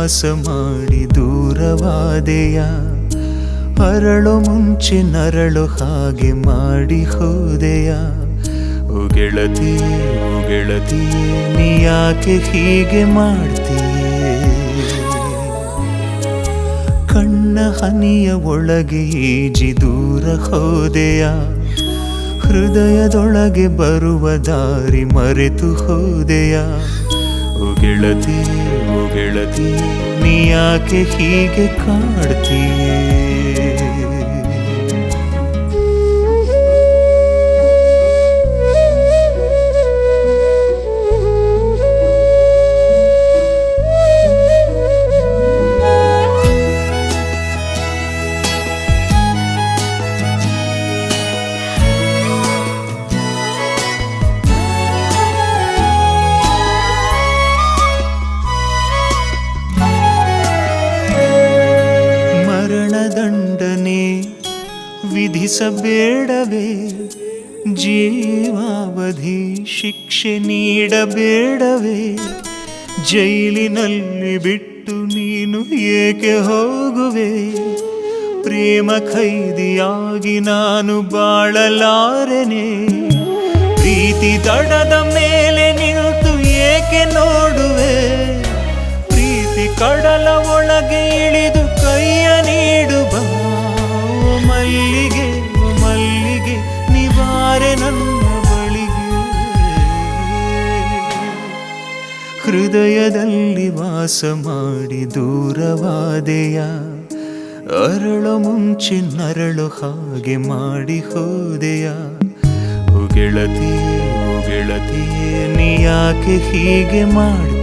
ವಾಸ ಮಾಡಿ ದೂರವಾದೆಯ ಅರಳು ಮುಂಚೆ ನರಳು ಹಾಗೆ ಮಾಡಿ ಹೋದೆಯ ಓ ಗೆಳತಿಯೇ ಓ ಗೆಳತಿಯೇ ನೀ ಯಾಕೆ ಹೀಗೆ ಮಾಡ್ತೀಯೇ ಕಣ್ಣ ಹನಿಯ ಒಳಗೆ ಈಜಿ ದೂರ ಹೋದೆಯ ಹೃದಯದೊಳಗೆ ಬರುವ ದಾರಿ ಮರೆತು ಹೋದೆಯ ಓ ಗೆಳತಿಯೇ ಓ ಗೆಳತಿಯೇ ನೀ ಯಾಕೆ ಹೀಗೆ ಕಾಡ್ತೀಯೇ ದಂಡನೆ ವಿಧಿಸಬೇಡವೇ ಜೀವಾವಧಿ ಶಿಕ್ಷೆ ನೀಡಬೇಡವೇ ಜೈಲಿನಲ್ಲಿ ಬಿಟ್ಟು ನೀನು ಏಕೆ ಹೋಗುವೆ ಪ್ರೇಮ ಖೈದಿಯಾಗಿ ನಾನು ಬಾಳಲಾರೆನೆ ಪ್ರೀತಿ ದಡದ ಮೇಲೆ ನಿಂತು ಏಕೆ ನೋಡುವೆ ಪ್ರೀತಿ ಕಡಲ ಒಳಗೆ ಇಳಿದು ಕೈಯ ನೀಡುವ ಮಲ್ಲಿಗೆ ಮಲ್ಲಿಗೆ ನಿವಾರೆ ನನ್ನ ಬಳಿಗೆ ಹೃದಯದಲ್ಲಿ ವಾಸ ಮಾಡಿ ದೂರವಾದೆಯ ಅರಳು ಮುಂಚೆ ನರಳು ಹಾಗೆ ಮಾಡಿ ಹೋದೆಯ ಓ ಗೆಳತಿಯೇ ನೀ ಯಾಕೆ ಹೀಗೆ ಮಾಡಿ